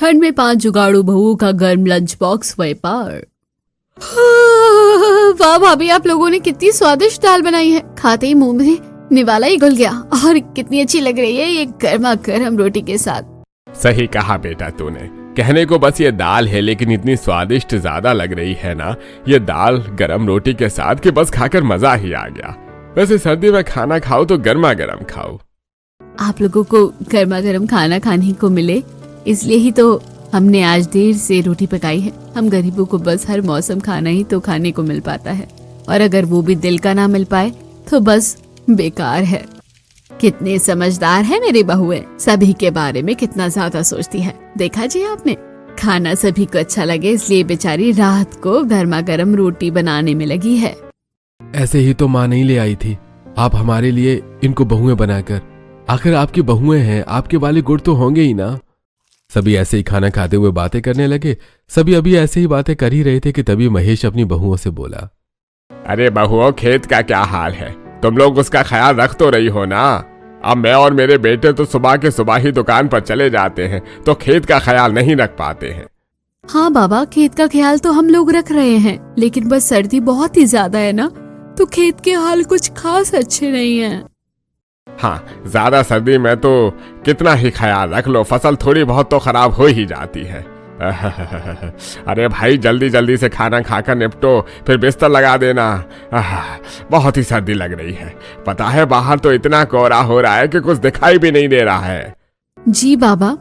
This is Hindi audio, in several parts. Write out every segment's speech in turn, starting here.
ठंड में 5 जुगाड़ू बहुओं का गर्म लंच बॉक्स व्यापार। वाह भाभी, आप लोगों ने कितनी स्वादिष्ट दाल बनाई है। खाते ही मुंह में निवाला ही घुल गया। और कितनी अच्छी लग रही है ये गर्मा गर्म रोटी के साथ। सही कहा बेटा तूने। कहने को बस ये दाल है, लेकिन इतनी स्वादिष्ट ज्यादा लग रही है ना ये दाल गरम रोटी के साथ कि बस खाकर मजा ही आ गया। वैसे सर्दी में खाना खाओ तो गर्मा गर्म खाओ। आप लोगों को गर्मा गर्म खाना खाने को मिले, इसलिए ही तो हमने आज देर से रोटी पकाई है। हम गरीबों को बस हर मौसम खाना ही तो खाने को मिल पाता है, और अगर वो भी दिल का ना मिल पाए तो बस बेकार है। कितने समझदार है मेरी बहुएं, सभी के बारे में कितना ज्यादा सोचती है। देखा जी आपने, खाना सभी को अच्छा लगे इसलिए बेचारी रात को गर्मा गर्म रोटी बनाने में लगी है। ऐसे ही तो माँ नहीं ले आई थी आप हमारे लिए इनको बहुएं बनाकर। आखिर आपकी बहुएं हैं, आपके वाले गुड़ तो होंगे ही ना। सभी ऐसे ही खाना खाते हुए बातें करने लगे। सभी अभी ऐसे ही बातें कर ही रहे थे कि तभी महेश अपनी बहुओं से बोला, अरे बहुओं, खेत का क्या हाल है? तुम लोग उसका ख्याल रख तो रही हो ना। अब मैं और मेरे बेटे तो सुबह के सुबह ही दुकान पर चले जाते हैं, तो खेत का ख्याल नहीं रख पाते हैं। हाँ बाबा, खेत का ख्याल तो हम लोग रख रहे हैं, लेकिन बस सर्दी बहुत ही ज्यादा है ना, तो खेत के हाल कुछ खास अच्छे नहीं है। हाँ, ज्यादा सर्दी में तो कितना ही ख्याल रख लो, फसल थोड़ी बहुत तो खराब हो ही जाती है। अरे भाई, जल्दी जल्दी से खाना खाकर निपटो, फिर बिस्तर लगा देना। बहुत ही सर्दी लग रही है। पता है बाहर तो इतना कोहरा हो रहा है कि कुछ दिखाई भी नहीं दे रहा है। जी बाबा।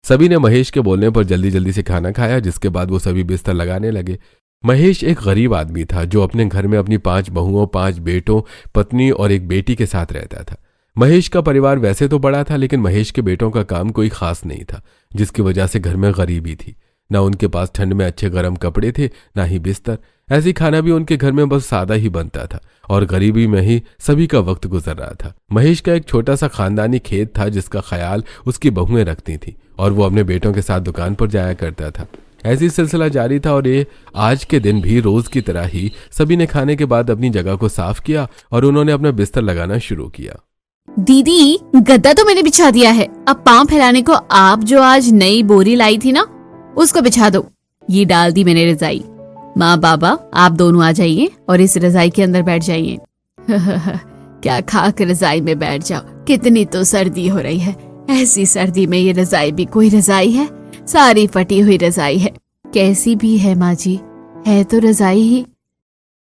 सभी ने महेश के बोलने पर जल्दी जल्दी से खाना खाया, जिसके बाद वो सभी बिस्तर लगाने लगे। महेश एक गरीब आदमी था जो अपने घर में अपनी 5 बहुओं, 5 बेटों, पत्नी और एक बेटी के साथ रहता था। महेश का परिवार वैसे तो बड़ा था, लेकिन महेश के बेटों का काम कोई खास नहीं था, जिसकी वजह से घर में गरीबी थी। ना उनके पास ठंड में अच्छे गर्म कपड़े थे, ना ही बिस्तर। ऐसी खाना भी उनके घर में बस सादा ही बनता था, और गरीबी में ही सभी का वक्त गुजर रहा था। महेश का एक छोटा सा खानदानी खेत था, जिसका ख्याल उसकी बहुएं रखती थी, और वो अपने बेटों के साथ दुकान पर जाया करता था। ऐसी सिलसिला जारी था, और ये आज के दिन भी रोज की तरह ही सभी ने खाने के बाद अपनी जगह को साफ किया और उन्होंने अपना बिस्तर लगाना शुरू किया। दीदी, गद्दा तो मैंने बिछा दिया है, अब पांव फैलाने को आप जो आज नई बोरी लाई थी ना, उसको बिछा दो। ये डाल दी मैंने रजाई। माँ बाबा, आप दोनों आ जाइए और इस रजाई के अंदर बैठ जाइए। क्या खाक रजाई में बैठ जाओ, कितनी तो सर्दी हो रही है। ऐसी सर्दी में ये रजाई भी कोई रजाई है? सारी फटी हुई रजाई है। कैसी भी है माँ जी, है तो रजाई ही।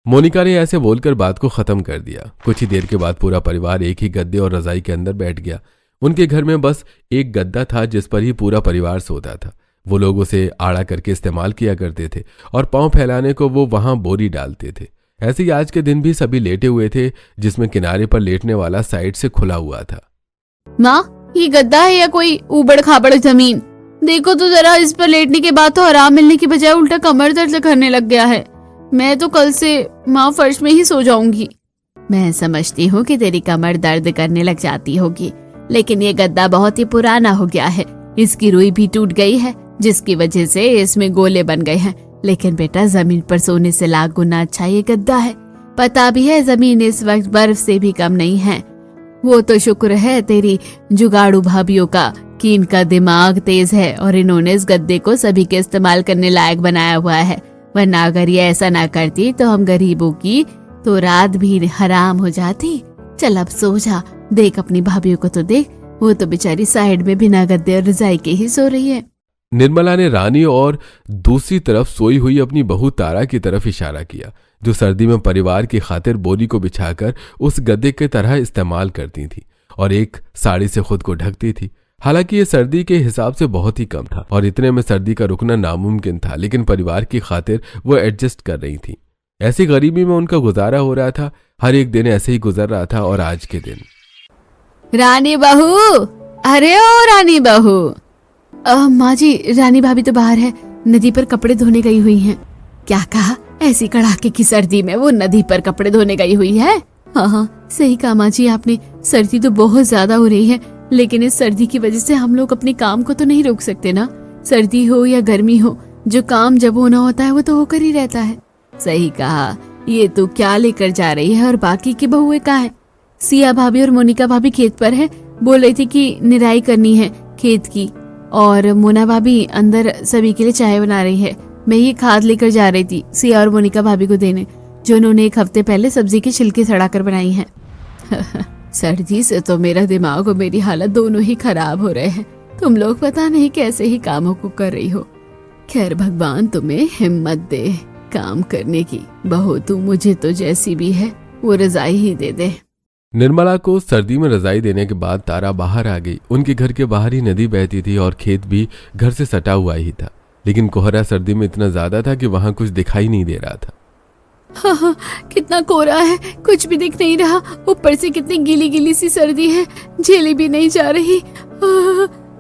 मोनिका ने ऐसे बोलकर बात को खत्म कर दिया। कुछ ही देर के बाद पूरा परिवार एक ही गद्दे और रजाई के अंदर बैठ गया। उनके घर में बस एक गद्दा था जिस पर ही पूरा परिवार सोता था। वो लोग उसे आड़ा करके इस्तेमाल किया करते थे, और पांव फैलाने को वो वहां बोरी डालते थे। ऐसे ही आज के दिन भी सभी लेटे हुए थे, जिसमें किनारे पर लेटने वाला साइड से खुला हुआ था। माँ, ये गद्दा है या कोई ऊबड़ खाबड़ जमीन? देखो तो जरा, इस पर लेटने के बाद तो आराम मिलने की बजाय उल्टा कमर दर्द करने लग गया है। मैं तो कल से माँ फर्श में ही सो जाऊंगी। मैं समझती हूँ कि तेरी कमर दर्द करने लग जाती होगी, लेकिन ये गद्दा बहुत ही पुराना हो गया है। इसकी रुई भी टूट गई है, जिसकी वजह से इसमें गोले बन गए हैं। लेकिन बेटा, जमीन पर सोने से लाख गुना अच्छा ये गद्दा है। पता भी है जमीन इस वक्त बर्फ से भी कम नहीं है। वो तो शुक्र है तेरी जुगाड़ू भाभीियों का कि इनका दिमाग तेज है और इन्होंने इस गद्दे को सभी के इस्तेमाल करने लायक बनाया हुआ है। वरना अगर ये ऐसा ना करती तो हम गरीबों की तो रात भी हराम हो जाती। चल अब सो जा। देख अपनी भाभीियों को तो देख, वो तो बेचारी साइड में बिना गद्दे और रजाई के ही सो रही है। निर्मला ने रानी और दूसरी तरफ सोई हुई अपनी बहू तारा की तरफ इशारा किया, जो सर्दी में परिवार की खातिर बोरी को बिछाकर उस गद्दे की तरह इस्तेमाल करती थी और एक साड़ी से खुद को ढकती थी। हालांकि ये सर्दी के हिसाब से बहुत ही कम था और इतने में सर्दी का रुकना नामुमकिन था, लेकिन परिवार की खातिर वो एडजस्ट कर रही थी। ऐसी गरीबी में उनका गुजारा हो रहा था। हर एक दिन ऐसे ही गुजर रहा था, और आज के दिन रानी बहू, अरे ओ रानी बहू। माँ जी, रानी भाभी तो बाहर है, नदी पर कपड़े धोने गई हुई हैं। क्या कहा? ऐसी कड़ाके की सर्दी में वो नदी पर कपड़े धोने गई हुई है? हाँ, सही कहा माँ जी आपने। सर्दी तो बहुत ज्यादा हो रही है, लेकिन इस सर्दी की वजह से हम लोग अपने काम को तो नहीं रोक सकते ना। सर्दी हो या गर्मी हो, जो काम जब होना होता है वो तो होकर ही रहता है। सही कहा। ये तो क्या लेकर जा रही है? और बाकी की बहुएं कहाँ है? सिया भाभी और मोनिका भाभी खेत पर है, बोल रही थी कि निराई करनी है खेत की। और मोना भाभी अंदर सभी के लिए चाय बना रही है। मैं ये खाद लेकर जा रही थी सिया और मोनिका भाभी को देने, जो उन्होंने एक हफ्ते पहले सब्जी के छिलके सड़ाकर बनाई हैं। सर्दी से तो मेरा दिमाग और मेरी हालत दोनों ही खराब हो रहे हैं। तुम लोग पता नहीं कैसे ही कामों को कर रही हो। खैर भगवान तुम्हें हिम्मत दे काम करने की। बहू तू मुझे तो जैसी भी है वो रजाई ही दे दे। निर्मला को सर्दी में रजाई देने के बाद तारा बाहर आ गई। उनके घर के बाहर ही नदी बहती थी और खेत भी घर से सटा हुआ ही था, लेकिन कोहरा सर्दी में इतना ज्यादा था कि वहां कुछ दिखाई नहीं दे रहा था। हाँ, कितना कोहरा है, कुछ भी दिख नहीं रहा। ऊपर से कितनी गीली गीली सी सर्दी है, झेली भी नहीं जा रही।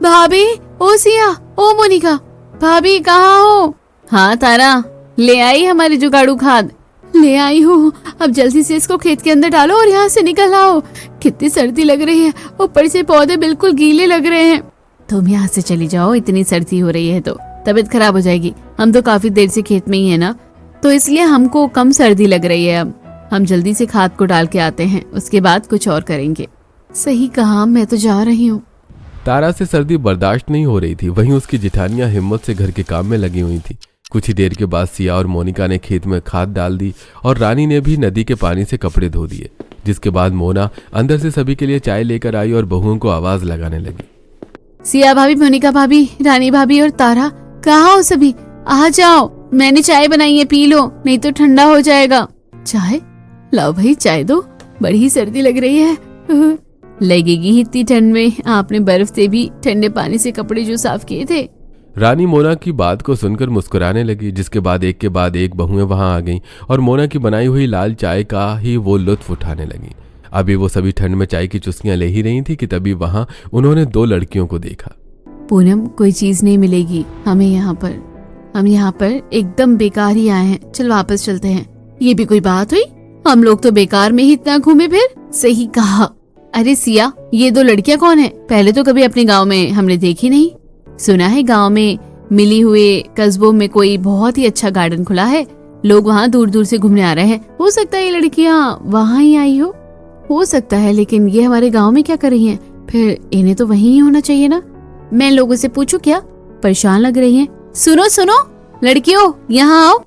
भाभी, ओ सिया, ओ मोनिका भाभी कहाँ हो? हाँ तारा, ले आई हमारी जुगाड़ू खाद? ले आई हूँ। अब जल्दी से इसको खेत के अंदर डालो और यहाँ से निकल आओ। कितनी सर्दी लग रही है, ऊपर से पौधे बिल्कुल गीले लग रहे हैं। तुम यहाँ से चली जाओ, इतनी सर्दी हो रही है तो तबीयत खराब हो जाएगी। हम तो काफी देर से खेत में ही है ना, तो इसलिए हमको कम सर्दी लग रही है। अब हम जल्दी से खाद को डाल के आते हैं, उसके बाद कुछ और करेंगे। सही कहा, मैं तो जा रही हूँ। तारा से सर्दी बर्दाश्त नहीं हो रही थी, वहीं उसकी जिठानियां हिम्मत से घर के काम में लगी हुई थी। कुछ ही देर के बाद सिया और मोनिका ने खेत में खाद डाल दी और रानी ने भी नदी के पानी से कपड़े धो दिए, जिसके बाद मोना अंदर से सभी के लिए चाय लेकर आई और बहुओं को आवाज लगाने लगी। सिया भाभी, मोनिका भाभी, रानी भाभी और तारा, कहाँ हो सभी? आ जाओ, मैंने चाय बनाई है, पी लो, नहीं तो ठंडा हो जाएगा। चाय? लाओ भाई चाय दो, बड़ी सर्दी लग रही है। लगेगी ही इतनी ठंड में, आपने बर्फ से भी ठंडे पानी से कपड़े जो साफ किए थे। रानी मोना की बात को सुनकर मुस्कुराने लगी, जिसके बाद एक के बाद एक बहुएं वहां आ गईं और मोना की बनाई हुई लाल चाय का ही वो लुत्फ उठाने लगी। अभी वो सभी ठंड में चाय की चुस्कियां ले ही रही थी कि तभी वहां उन्होंने दो लड़कियों को देखा। पूनम, कोई चीज नहीं मिलेगी हमें यहाँ पर। हम यहाँ पर एकदम बेकार ही आए हैं, चल वापस चलते हैं। ये भी कोई बात हुई? हम लोग तो बेकार में ही इतना घूमे फिर। सही कहा। अरे सिया, ये दो लड़कियां कौन है? पहले तो कभी अपने गांव में हमने देखी नहीं। सुना है गांव में मिली हुए कस्बों में कोई बहुत ही अच्छा गार्डन खुला है, लोग वहाँ दूर दूर से घूमने आ रहे हैं। हो सकता है ये लड़कियाँ वहाँ ही आई हो सकता है, लेकिन ये हमारे गांव में क्या कर रही हैं? फिर इन्हें तो वहीं ही होना चाहिए ना। मैं लोगों से पूछूं क्या? परेशान लग रही हैं। सुनो सुनो लड़कियों, यहाँ आओ।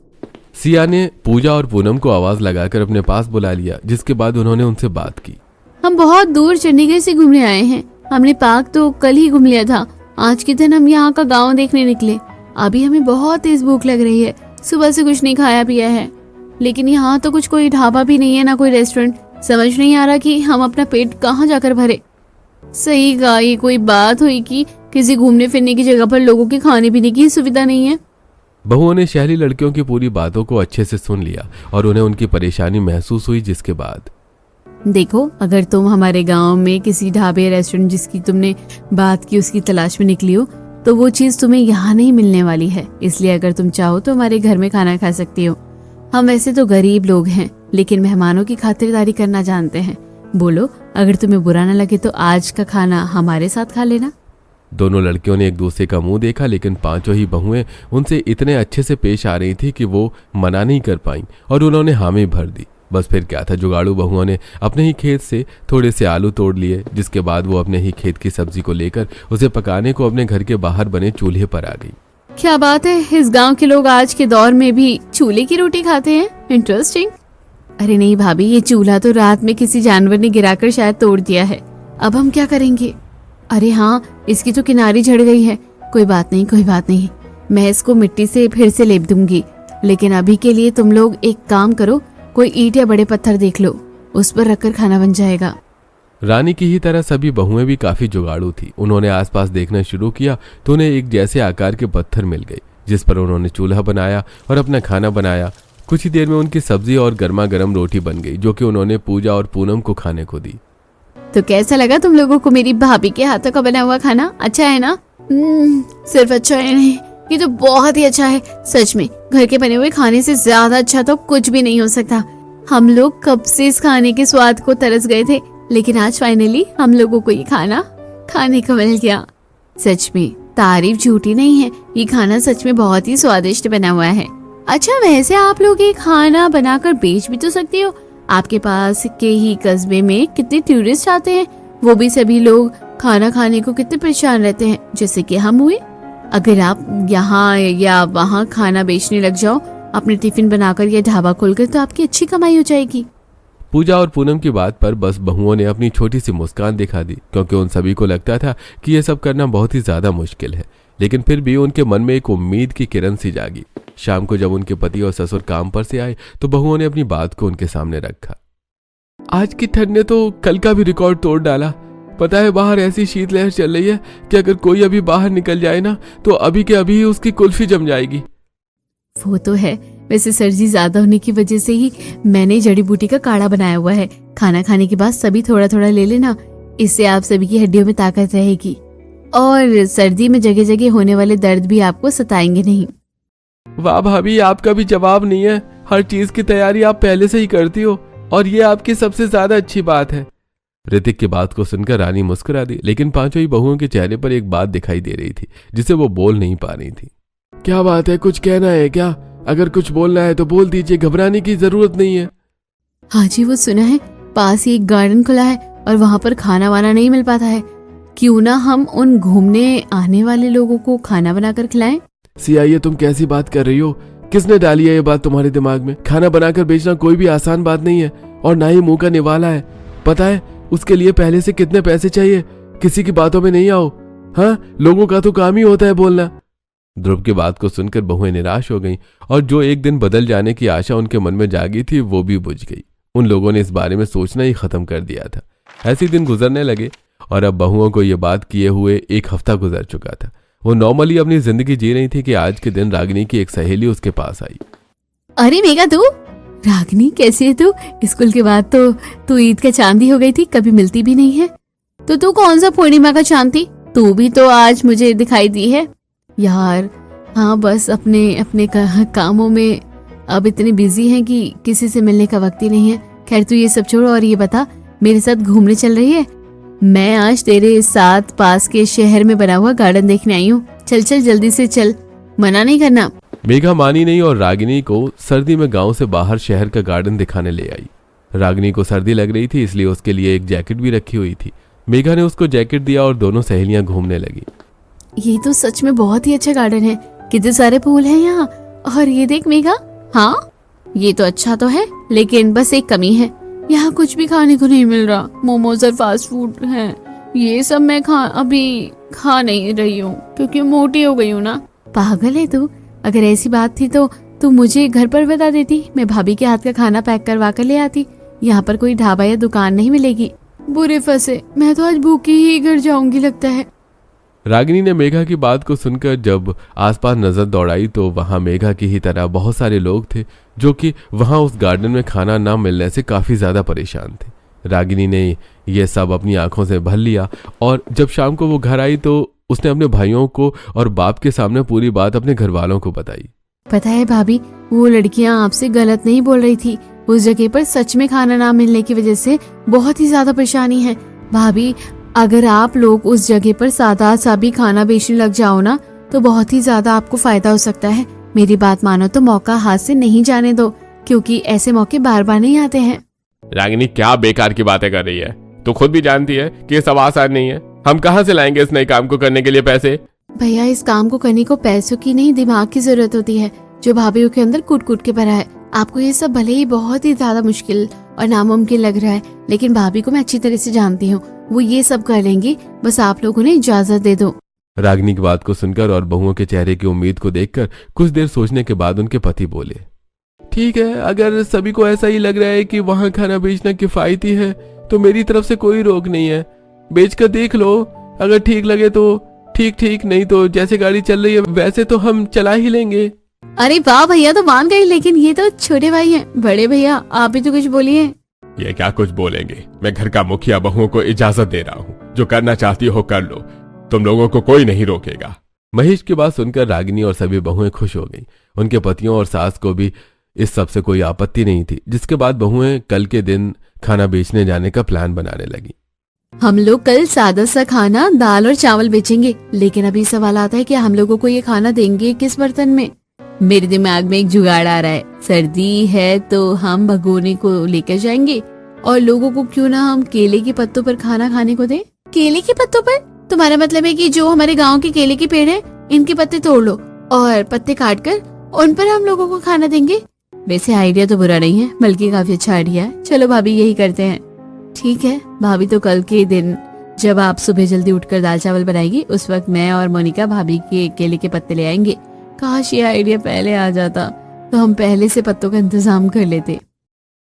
सिया ने पूजा और पूनम को आवाज लगाकर अपने पास बुला लिया, जिसके बाद उन्होंने उनसे बात की। हम बहुत दूर चंडीगढ़ से घूमने आए हैं। हमने पार्क तो कल ही घूम लिया था, आज के दिन हम यहाँ का गांव देखने निकले। अभी हमें बहुत तेज भूख लग रही है, सुबह से कुछ नहीं खाया पिया है, लेकिन यहाँ तो कुछ कोई ढाबा भी नहीं है ना कोई रेस्टोरेंट। समझ नहीं आ रहा कि हम अपना पेट कहाँ जाकर भरे। सही कहा, ये कोई बात हुई कि किसी घूमने फिरने की जगह पर लोगों के खाने पीने की सुविधा नहीं है। बहुओं ने शहरी लड़कियों की पूरी बातों को अच्छे से सुन लिया और उन्हें उनकी परेशानी महसूस हुई, जिसके बाद देखो, अगर तुम हमारे गांव में किसी ढाबे रेस्टोरेंट जिसकी तुमने बात की उसकी तलाश में निकली हो, तो वो चीज तुम्हें यहाँ नहीं मिलने वाली है। इसलिए अगर तुम चाहो तो हमारे घर में खाना खा सकती हो। हम वैसे तो गरीब लोग हैं, लेकिन मेहमानों की खातिरदारी करना जानते हैं। बोलो, अगर तुम्हें बुरा न लगे तो आज का खाना हमारे साथ खा लेना। दोनों लड़कियों ने एक दूसरे का मुंह देखा, लेकिन पांचों ही बहुएं उनसे इतने अच्छे से पेश आ रही थी कि वो मना नहीं कर पाईं और उन्होंने हामी भर दी। बस फिर क्या था, जुगाड़ू बहुओं ने अपने ही खेत से थोड़े से आलू तोड़ लिए, जिसके बाद वो अपने ही खेत की सब्जी को लेकर उसे पकाने को अपने घर के बाहर बने चूल्हे पर आ गई। क्या बात है, इस गांव के लोग आज के दौर में भी चूल्हे की रोटी खाते हैं। इंटरेस्टिंग। अरे नहीं भाभी, ये चूल्हा तो रात में किसी जानवर ने गिराकर शायद तोड़ दिया है। अब हम क्या करेंगे? अरे हाँ, इसकी तो किनारी झड़ गई है। कोई बात नहीं, कोई बात नहीं, मैं इसको मिट्टी से फिर से लेप दूंगी। लेकिन अभी के लिए तुम लोग एक काम करो, कोई ईंट या बड़े पत्थर देख लो, उस पर रखकर खाना बन जाएगा। रानी की ही तरह सभी बहुएं भी काफी जुगाड़ू थी। उन्होंने आसपास देखना शुरू किया तो उन्हें एक जैसे आकार के पत्थर मिल गए, जिस पर उन्होंने चूल्हा बनाया और अपना खाना बनाया। कुछ ही देर में उनकी सब्जी और गर्मा गर्म रोटी बन गई, जो कि उन्होंने पूजा और पूनम को खाने को दी। तो कैसा लगा तुम लोगों को मेरी भाभी के हाथों का बना हुआ खाना? अच्छा है ना? सिर्फ अच्छा है नहीं, ये तो बहुत ही अच्छा है। सच में घर के बने हुए खाने से ज्यादा अच्छा तो कुछ भी नहीं हो सकता। हम लोग कब से इस खाने के स्वाद को तरस गए थे, लेकिन आज फाइनली हम लोगों को ये खाना खाने को मिल गया। सच में तारीफ झूठी नहीं है, ये खाना सच में बहुत ही स्वादिष्ट बना हुआ है। अच्छा, वैसे आप लोग ये खाना बनाकर बेच भी तो सकते हो। आपके पास के ही कस्बे में कितने टूरिस्ट आते हैं, वो भी सभी लोग खाना खाने को कितने परेशान रहते हैं, जैसे कि हम हुए। अगर आप यहाँ या वहाँ खाना बेचने लग जाओ, अपने टिफिन बनाकर या ढाबा खोलकर, तो आपकी अच्छी कमाई हो जाएगी। पूजा और पूनम की बात पर बस बहुओं ने अपनी छोटी सी मुस्कान दिखा दी, क्योंकि उन सभी को लगता था कि यह सब करना बहुत ही ज्यादा मुश्किल है। लेकिन फिर भी उनके मन में एक उम्मीद की किरण सी जागी। शाम को जब उनके पति और ससुर काम पर से आए तो बहुओं ने अपनी बात को उनके सामने रखा। आज की ठंड ने तो कल का भी रिकॉर्ड तोड़ डाला। पता है, बाहर ऐसी शीतलहर चल रही है कि अगर कोई अभी बाहर निकल जाए ना, तो अभी के अभी उसकी कुल्फी जम जाएगी। वो तो है, वैसे सर्दी ज्यादा होने की वजह से ही मैंने जड़ी बूटी का काढ़ा बनाया हुआ है। खाना खाने के बाद सभी थोड़ा थोड़ा ले लेना, इससे आप सभी की हड्डियों में ताकत रहेगी और सर्दी में जगह जगह होने वाले दर्द भी आपको सताएंगे नहीं। वाह भाभी, आपका भी जवाब नहीं है। हर चीज की तैयारी आप पहले से ही करती हो और ये आपकी सबसे ज्यादा अच्छी बात है। ऋतिक की बात को सुनकर रानी मुस्कुरा दी, लेकिन पांचों ही बहुओं के चेहरे पर एक बात दिखाई दे रही थी जिसे वो बोल नहीं पा रही थी। क्या बात है, कुछ कहना है क्या? अगर कुछ बोलना है तो बोल दीजिए, घबराने की जरूरत नहीं है। हाँ जी, वो सुना है पास ही एक गार्डन खुला है और वहाँ पर खाना वाना नहीं मिल पाता है। क्यों ना हम उन घूमने आने वाले लोगों को खाना बनाकर खिलाएं? सिया, ये तुम कैसी बात कर रही हो? किसने डाली है ये बात तुम्हारे दिमाग में? खाना बनाकर बेचना कोई भी आसान बात नहीं है और ना ही मुंह का निवाला है। पता है उसके लिए पहले से कितने पैसे चाहिए? किसी की बातों में नहीं आओ। हाँ, लोगों का तो काम ही होता है बोलना। ध्रुव की बात को सुनकर बहुएं निराश हो गईं और जो एक दिन बदल जाने की आशा उनके मन में जागी थी वो भी बुझ गई। उन लोगों ने इस बारे में सोचना ही खत्म कर दिया था। ऐसे दिन गुजरने लगे और अब बहुओं को यह बात किए हुए एक हफ्ता गुजर चुका था। वो नॉर्मली अपनी जिंदगी जी रही थी कि आज के दिन रागिनी की एक सहेली उसके पास आई। अरे मेघा, तू रागिनी कैसी है तू? स्कूल के बाद तो तू ईद का चांदी हो गई थी, कभी मिलती भी नहीं है। तो तू कौन सा पूर्णिमा का चांद थी? तू भी तो आज मुझे दिखाई दी है यार। हाँ, बस अपने अपने कामों में अब इतने बिजी हैं कि किसी से मिलने का वक्त ही नहीं है। खैर तू ये सब छोड़ और ये बता, मेरे साथ घूमने चल रही है? मैं आज तेरे साथ पास के शहर में बना हुआ गार्डन देखने आई हूँ। चल चल जल्दी से चल, मना नहीं करना। मेघा मानी नहीं और रागिनी को सर्दी में गांव से बाहर शहर का गार्डन दिखाने ले आई। रागिनी को सर्दी लग रही थी, इसलिए उसके लिए एक जैकेट भी रखी हुई थी। मेघा ने उसको जैकेट दिया और दोनों सहेलियां घूमने लगी। ये तो सच में बहुत ही अच्छा गार्डन है, कितने सारे फूल हैं यहाँ। और ये देख मेघा, हाँ ये तो अच्छा तो है, लेकिन बस एक कमी है, यहाँ कुछ भी खाने को नहीं मिल रहा। मोमोज और फास्ट फूड हैं, ये सब मैं अभी खा नहीं रही हूँ क्योंकि मोटी हो गई हूँ ना। पागल है तू? अगर ऐसी बात थी तो तू मुझे घर पर बता देती, मैं भाभी के हाथ का खाना पैक करवा कर ले आती। यहाँ पर कोई ढाबा या दुकान नहीं मिलेगी। बुरे फंसे, मैं तो आज भूखी ही घर जाऊंगी लगता है। रागिनी ने मेघा की बात को सुनकर जब आसपास नजर दौड़ाई तो वहां मेघा की ही तरह बहुत सारे लोग थे जो कि वहां उस गार्डन में खाना ना मिलने से काफी ज्यादा परेशान थे। रागिनी ने यह सब अपनी आंखों से भर लिया और जब शाम को वो घर आई तो उसने अपने भाइयों को और बाप के सामने पूरी बात अपने घर वालों को बताई। पता है भाभी, वो लड़कियां आपसे गलत नहीं बोल रही थी। उस जगह पर सच में खाना ना मिलने की वजह से बहुत ही ज्यादा परेशानी है। भाभी, अगर आप लोग उस जगह पर सादा सा भी खाना बेचने लग जाओ ना, तो बहुत ही ज्यादा आपको फायदा हो सकता है। मेरी बात मानो तो मौका हाथ से नहीं जाने दो, क्योंकि ऐसे मौके बार बार नहीं आते हैं। रागिनी क्या बेकार की बातें कर रही है? तू खुद भी जानती है कि ये सब आसान नहीं है। हम कहाँ से लाएंगे इस नए काम को करने के लिए पैसे? भैया, इस काम को करने को पैसों की नहीं, दिमाग की जरूरत होती है, जो भाभीओं के अंदर कूट कूट के भरा है। आपको ये सब भले ही बहुत ही ज्यादा मुश्किल और नामुमकिन लग रहा है, लेकिन भाभी को मैं अच्छी तरह से जानती हूँ, वो ये सब कर लेंगी, बस आप लोगों ने इजाजत दे दो। रागिनी की बात को सुनकर और बहुओं के चेहरे की उम्मीद को देखकर कुछ देर सोचने के बाद उनके पति बोले, ठीक है, अगर सभी को ऐसा ही लग रहा है कि वहां खाना बेचना किफायती है तो मेरी तरफ से कोई रोक नहीं है। बेच कर देख लो, अगर ठीक लगे तो ठीक, नहीं तो जैसे गाड़ी चल रही है वैसे तो हम चला ही लेंगे। अरे वाह भैया, तो मान गए, लेकिन ये तो छोटे भाई हैं। बड़े भैया आप भी तो कुछ बोलिए। ये क्या कुछ बोलेंगे? मैं घर का मुखिया बहुओं को इजाजत दे रहा हूँ, जो करना चाहती हो कर लो, तुम लोगों को कोई नहीं रोकेगा। महेश की बात सुनकर रागिनी और सभी बहुएं खुश हो गईं। उनके पतियों और सास को भी इस सब से कोई आपत्ति नहीं थी, जिसके बाद बहुएं कल के दिन खाना बेचने जाने का प्लान बनाने लगी। हम लोग कल सादा सा खाना दाल और चावल बेचेंगे, लेकिन अभी सवाल आता है कि हम लोगों को ये खाना देंगे किस बर्तन में। मेरे दिमाग में एक जुगाड़ आ रहा है। सर्दी है तो हम भगोने को लेकर जाएंगे और लोगों को क्यों ना हम केले के पत्तों पर खाना खाने को दें। केले के पत्तों पर? तुम्हारा मतलब है कि जो हमारे गांव के केले के पेड़ है, इनके पत्ते तोड़ लो और पत्ते काट कर उन पर हम लोगों को खाना देंगे। वैसे आइडिया तो बुरा नहीं है, बल्कि काफी अच्छा आइडिया है। चलो भाभी, यही करते हैं। ठीक है भाभी, तो कल के दिन जब आप सुबह जल्दी उठकर दाल चावल बनाएगी, उस वक्त मैं और मोनिका भाभी के केले के पत्ते ले आएंगे। काश ये आइडिया पहले आ जाता, तो हम पहले से पत्तों का इंतजाम कर लेते।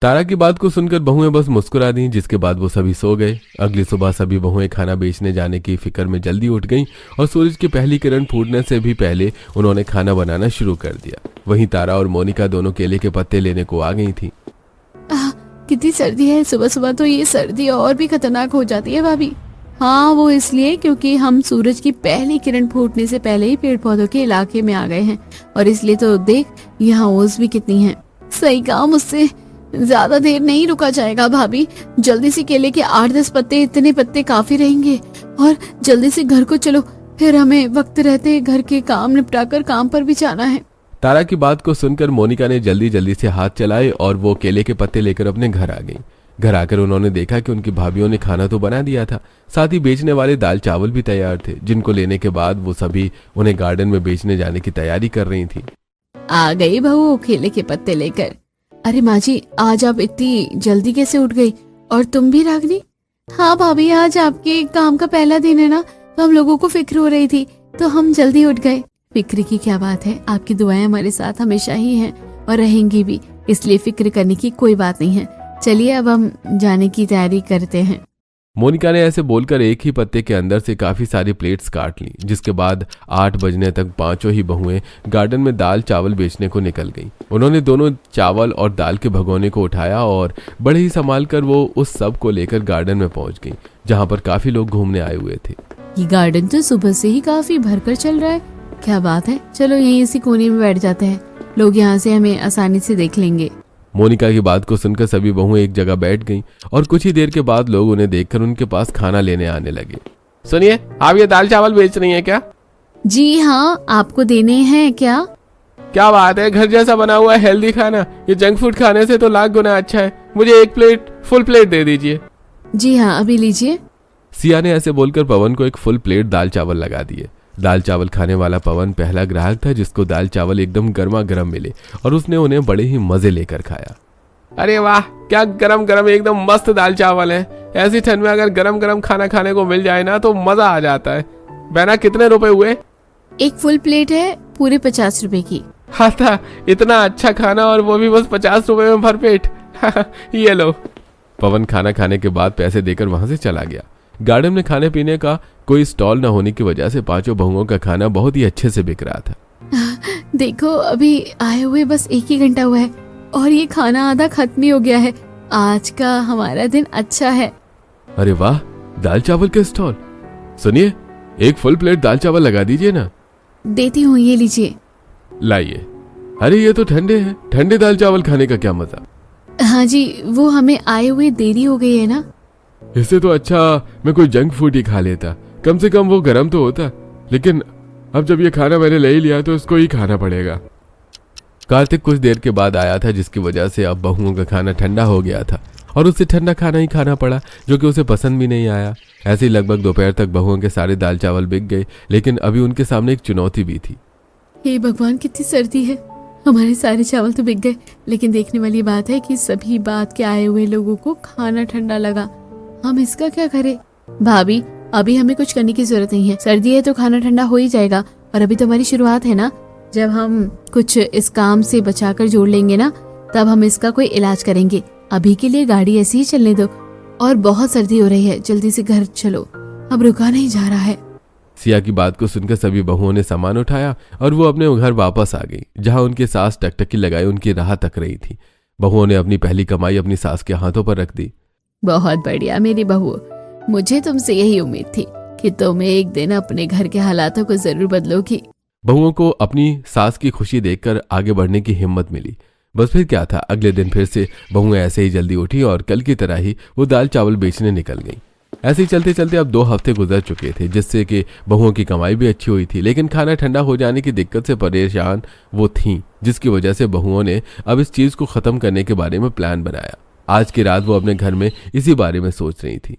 तारा की बात को सुनकर बहुएं बस मुस्कुरा दी, जिसके बाद वो सभी सो गए। अगली सुबह सभी बहुएं खाना बेचने जाने की फिक्र में जल्दी उठ गईं और सूरज की पहली किरण फूटने से भी पहले उन्होंने खाना बनाना शुरू कर दिया। वहीं तारा और मोनिका दोनों केले के पत्ते लेने को आ गई थी। कितनी सर्दी है, सुबह सुबह तो ये सर्दी और भी खतरनाक हो जाती है भाभी। हाँ, वो इसलिए क्योंकि हम सूरज की पहली किरण फूटने से पहले ही पेड़ पौधों के इलाके में आ गए हैं, और इसलिए तो देख यहाँ ओस भी कितनी है। सही कहा, मुझसे ज्यादा देर नहीं रुका जाएगा भाभी। जल्दी से केले के 8-10 पत्ते, इतने पत्ते काफी रहेंगे। और जल्दी से घर को चलो, फिर हमें वक्त रहते घर के काम निपटाकर काम पर भी जाना है। तारा की बात को सुनकर मोनिका ने जल्दी जल्दी से हाथ चलाए और वो केले के पत्ते लेकर अपने घर आ गई। घर आकर उन्होंने देखा कि उनकी भाभीयों ने खाना तो बना दिया था, साथ ही बेचने वाले दाल चावल भी तैयार थे, जिनको लेने के बाद वो सभी उन्हें गार्डन में बेचने जाने की तैयारी कर रही थी। आ गई बहू केले के पत्ते लेकर। अरे माँ जी, आज आप इतनी जल्दी कैसे उठ गई? और तुम भी रागनी? हाँ भाभी, आज आपके काम का पहला दिन है ना, तो हम लोगों को फिक्र हो रही थी, तो हम जल्दी उठ गए। फिक्र की क्या बात है, आपकी दुआएं हमारे साथ हमेशा ही हैं और रहेंगी भी, इसलिए फिक्र करने की कोई बात नहीं है। चलिए अब हम जाने की तैयारी करते हैं। मोनिका ने ऐसे बोलकर एक ही पत्ते के अंदर से काफी सारी प्लेट्स काट ली, जिसके बाद 8 बजने तक पांचों ही बहुएं गार्डन में दाल चावल बेचने को निकल गईं। उन्होंने दोनों चावल और दाल के भगोने को उठाया और बड़े ही संभाल कर वो उस सब को लेकर गार्डन में पहुंच गईं, जहां पर काफी लोग घूमने आए हुए थे। ये गार्डन तो सुबह से ही काफी भरकर चल रहा है, क्या बात है। चलो यहीं इसी कोने में बैठ जाते हैं, लोग यहाँ से हमें आसानी से देख लेंगे। मोनिका की बात को सुनकर सभी बहुएं एक जगह बैठ गईं और कुछ ही देर के बाद लोग उन्हें देखकर उनके पास खाना लेने आने लगे। सुनिए, आप ये दाल चावल बेच रही हैं क्या? जी हाँ, आपको देने हैं क्या? क्या बात है, घर जैसा बना हुआ हेल्दी खाना, ये जंक फूड खाने से तो लाख गुना अच्छा है। मुझे एक प्लेट फुल प्लेट दे दीजिए। जी हाँ, अभी लीजिए। सिया ने ऐसे बोलकर पवन को एक फुल प्लेट दाल चावल लगा दिए। दाल चावल खाने वाला पवन पहला ग्राहक था जिसको दाल चावल एकदम गर्मा गर्म मिले और उसने उन्हें बड़े ही मजे लेकर खाया। अरे वाह, क्या गरम गरम एकदम मस्त दाल चावल है। ऐसी ठंड में अगर गरम गरम खाना खाने को मिल जाए ना तो मजा आ जाता है। बहना, कितने रुपए हुए? एक फुल प्लेट है पूरे 50 रुपए की। हाँ था, इतना अच्छा खाना और वो भी बस 50 रुपए में भरपेट। ये लो। पवन खाना खाने के बाद पैसे देकर वहां से चला गया। गार्डन में खाने पीने का कोई स्टॉल न होने की वजह से पांचों बहुओं का खाना बहुत ही अच्छे से बिक रहा था। देखो, अभी आए हुए बस 1 ही घंटा हुआ है और ये खाना आधा खत्म ही हो गया है। आज का हमारा दिन अच्छा है। अरे वाह, दाल चावल के स्टॉल। सुनिए, एक फुल प्लेट दाल चावल लगा दीजिए ना। देती हूँ, ये लीजिए। लाइए। अरे ये तो ठंडे हैं, ठंडे दाल चावल खाने का क्या मजा। हाँ जी, वो हमें आए हुए देरी हो गई है ना। इससे तो अच्छा मैं कोई जंक फूड ही खा लेता, कम से कम वो गर्म तो होता। लेकिन अब जब ये खाना मैंने ले ही लिया तो इसको ही खाना पड़ेगा। कार्तिक कुछ देर के बाद आया था, जिसकी वजह से अब बहुओं का खाना ठंडा हो गया था और उसे ठंडा खाना ही खाना पड़ा, जो कि उसे पसंद भी नहीं आया। ऐसे ही लगभग दोपहर तक बहुओं के सारे दाल चावल बिक गए, लेकिन अभी उनके सामने एक चुनौती भी थी। हे भगवान, कितनी सर्दी है। हमारे सारे चावल तो बिक गए, लेकिन देखने वाली बात है कि सभी बात के आए हुए लोगों को खाना ठंडा लगा। हम इसका क्या करें? भाभी, अभी हमें कुछ करने की जरूरत नहीं है। सर्दी है तो खाना ठंडा हो ही जाएगा, और अभी तो हमारी शुरुआत है ना। जब हम कुछ इस काम से बचाकर जोड़ लेंगे ना, तब हम इसका कोई इलाज करेंगे। अभी के लिए गाड़ी ऐसे ही चलने दो, और बहुत सर्दी हो रही है, जल्दी से घर चलो, अब रुका नहीं जा रहा है। सिया की बात को सुनकर सभी बहुओं ने सामान उठाया और वो अपने घर वापस आ गई, जहां उनकी सास टकटकी लगाए उनकी राह तक रही थी। बहुओं ने अपनी पहली कमाई अपनी सास के हाथों पर रख दी। बहुत बढ़िया मेरी बहू, मुझे तुमसे यही उम्मीद थी कि तुम एक दिन अपने घर के हालातों को जरूर बदलोगी। बहुओं को अपनी सास की खुशी देखकर आगे बढ़ने की हिम्मत मिली। बस फिर क्या था, अगले दिन फिर से बहुएं ऐसे ही जल्दी उठी और कल की तरह ही वो दाल चावल बेचने निकल गईं। ऐसे ही चलते चलते अब 2 हफ्ते गुजर चुके थे, जिससे कि बहुओं की कमाई भी अच्छी हुई थी, लेकिन खाना ठंडा हो जाने की दिक्कत से परेशान वो थीं, जिसकी वजह से बहुओं ने अब इस चीज को खत्म करने के बारे में प्लान बनाया। आज की रात वो अपने घर में इसी बारे में सोच रही थी।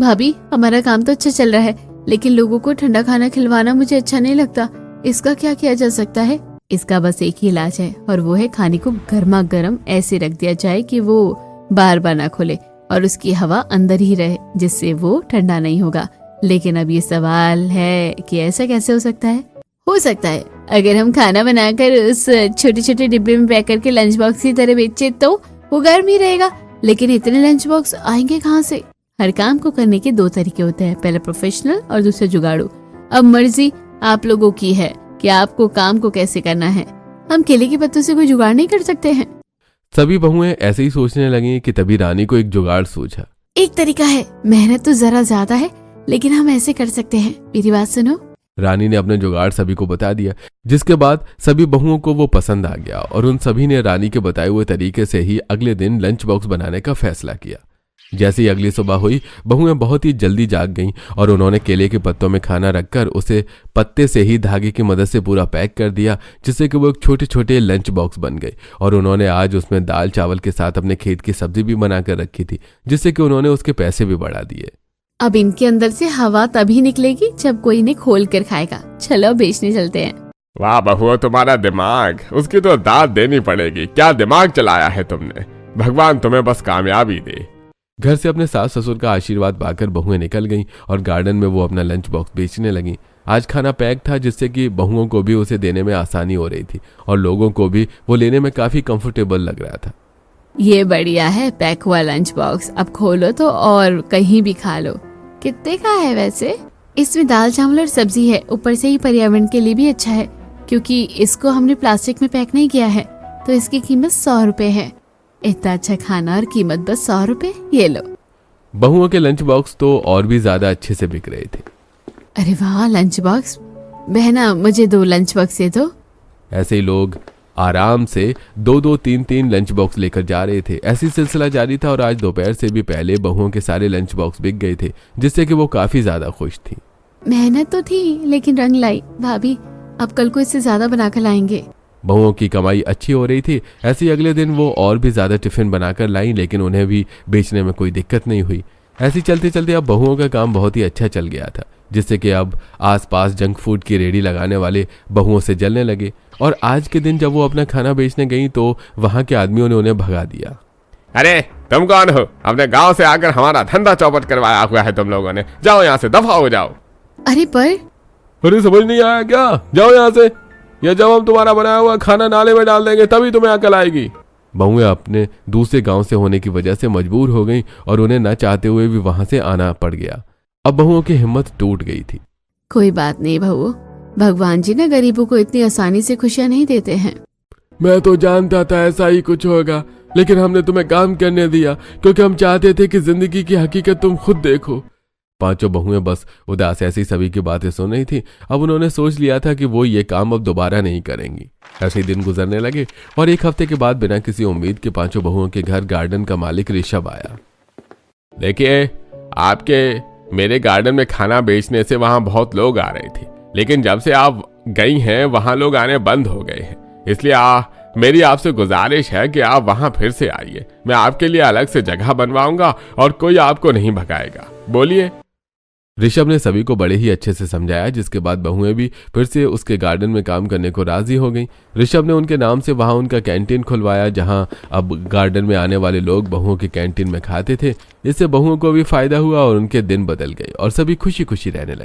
भाभी, हमारा काम तो अच्छा चल रहा है, लेकिन लोगों को ठंडा खाना खिलवाना मुझे अच्छा नहीं लगता। इसका क्या किया जा सकता है? इसका बस एक ही इलाज है, और वो है खाने को गर्मा गर्म ऐसे रख दिया जाए कि वो बार बार ना खोले और उसकी हवा अंदर ही रहे, जिससे वो ठंडा नहीं होगा। लेकिन अब ये सवाल है कि ऐसा कैसे हो सकता है? हो सकता है अगर हम खाना बनाकर उस छोटे छोटे डिब्बे में पैक करके लंच बॉक्स की तरह बेचे तो वो गर्म ही रहेगा। लेकिन इतने लंच बॉक्स आएंगे कहाँ से? हर काम को करने के दो तरीके होते हैं, पहला प्रोफेशनल और दूसरा जुगाड़ू। अब मर्जी आप लोगों की है कि आपको काम को कैसे करना है। हम केले के पत्तों से कोई जुगाड़ नहीं कर सकते हैं। सभी बहुएं ऐसे ही सोचने लगी कि तभी रानी को एक जुगाड़ सूझा। एक तरीका है, मेहनत तो जरा ज्यादा है, लेकिन हम ऐसे कर सकते हैं। मेरी बात सुनो। रानी ने अपना जुगाड़ सभी को बता दिया, जिसके बाद सभी बहुओं को वो पसंद आ गया और उन सभी ने रानी के बताए हुए तरीके से ही अगले दिन लंच बॉक्स बनाने का फैसला किया। जैसे ही अगली सुबह हुई, बहुएं बहुत ही जल्दी जाग गईं और उन्होंने केले के पत्तों में खाना रखकर उसे पत्ते से ही धागे की मदद से पूरा पैक कर दिया, जिससे कि वो एक छोटे छोटे लंच बॉक्स बन गए। और उन्होंने आज उसमें दाल चावल के साथ अपने खेत की सब्जी भी बनाकर रखी थी, जिससे कि उन्होंने उसके पैसे भी बढ़ा दिए। अब इनके अंदर से हवा तभी निकलेगी जब कोई इन्हें खोल कर खाएगा। चलो बेचने चलते हैं। वाह बहुओं, तुम्हारा दिमाग, उसकी तो दाद देनी पड़ेगी। क्या दिमाग चलाया है तुमने। भगवान तुम्हें बस कामयाबी दे। घर से अपने सास ससुर का आशीर्वाद पाकर बहुएं निकल गईं और गार्डन में वो अपना लंच बॉक्स बेचने लगीं। आज खाना पैक था, जिससे कि बहुओं को भी उसे देने में आसानी हो रही थी और लोगों को भी वो लेने में काफी कंफर्टेबल लग रहा था। ये बढ़िया है पैक हुआ लंच बॉक्स। अब खोलो तो और कहीं भी खा लो। कितने का है वैसे? इसमें दाल चावल और सब्जी है। ऊपर से ही पर्यावरण के लिए भी अच्छा है, क्योंकि इसको हमने प्लास्टिक में पैक नहीं किया है। तो इसकी कीमत 100 रुपए है। इतना अच्छा खाना और कीमत बस 100 रुपए। ये लो। बहुओं के लंच बॉक्स तो और भी ज्यादा अच्छे से बिक रहे थे। अरे वाह, लंच बॉक्स। बहना, मुझे 2 लंच बॉक्स दे दो। ऐसे ही लोग आराम से 2-2, 3-3 लंच बॉक्स लेकर जा रहे थे। ऐसी सिलसिला जारी था और आज दोपहर से भी पहले बहुओं के सारे लंच बॉक्स बिक गए थे, जिससे कि वो काफी ज्यादा खुश थी। मेहनत तो थी, लेकिन रंग लाई। भाभी, अब कल को इससे ज्यादा बनाकर लाएंगे। बहुओं की कमाई अच्छी हो रही थी। ऐसे ही अगले दिन वो और भी ज्यादा टिफिन बनाकर लाई, लेकिन उन्हें भी बेचने में कोई दिक्कत नहीं हुई। ऐसे चलते चलते अब बहुओं का काम बहुत ही अच्छा चल गया था, जिससे कि अब आसपास जंक फूड की रेडी लगाने वाले बहुओं से जलने लगे। और आज के दिन जब वो अपना खाना बेचने गई तो वहां के आदमियों ने उन्हें भगा दिया। अरे तुम कौन हो? अपने गांव से आकर हमारा धंधा चौपट करवाया हुआ है तुम लोगों ने। जाओ यहाँ से, दफा हो जाओ। अरे पर अरे समझ नहीं आया क्या? जाओ यहाँ से, या जब हम तुम्हारा बनाया हुआ खाना नाले में डाल देंगे तभी तुम्हें अकल आएगी। बहुएं अपने दूसरे गांव से होने की वजह से मजबूर हो गईं और उन्हें न चाहते हुए भी वहां से आना पड़ गया। अब बहुओं की हिम्मत टूट गई थी। कोई बात नहीं बहू, भगवान जी ना गरीबों को इतनी आसानी से खुशियां नहीं देते हैं। मैं तो जानता था ऐसा ही कुछ होगा, लेकिन हमने तुम्हें काम करने दिया क्योंकि हम चाहते थे कि जिंदगी की हकीकत तुम खुद देखो। पांचों बहुएं बस उदास ऐसी सभी की बातें सुन रही थी। अब उन्होंने सोच लिया था कि वो ये काम अब दोबारा नहीं करेंगी। ऐसे ही दिन गुजरने लगे और एक हफ्ते के बाद बिना किसी उम्मीद के पांचों बहुओं के घर गार्डन का मालिक ऋषभ आया। देखिए, आपके मेरे गार्डन में खाना बेचने से वहां बहुत लोग आ रहे थे, लेकिन जब से आप गई हैं वहां लोग आने बंद हो गए हैं। इसलिए मेरी आपसे गुजारिश है कि आप वहां फिर से आइए। मैं आपके लिए अलग से जगह बनवाऊंगा और कोई आपको नहीं भगाएगा। बोलिए। ऋषभ ने सभी को बड़े ही अच्छे से समझाया, जिसके बाद बहुएं भी फिर से उसके गार्डन में काम करने को राजी हो गईं। ऋषभ ने उनके नाम से वहां उनका कैंटीन खुलवाया, जहां अब गार्डन में आने वाले लोग बहुओं के कैंटीन में खाते थे। इससे बहुओं को भी फायदा हुआ और उनके दिन बदल गए और सभी खुशी खुशी रहने लगे।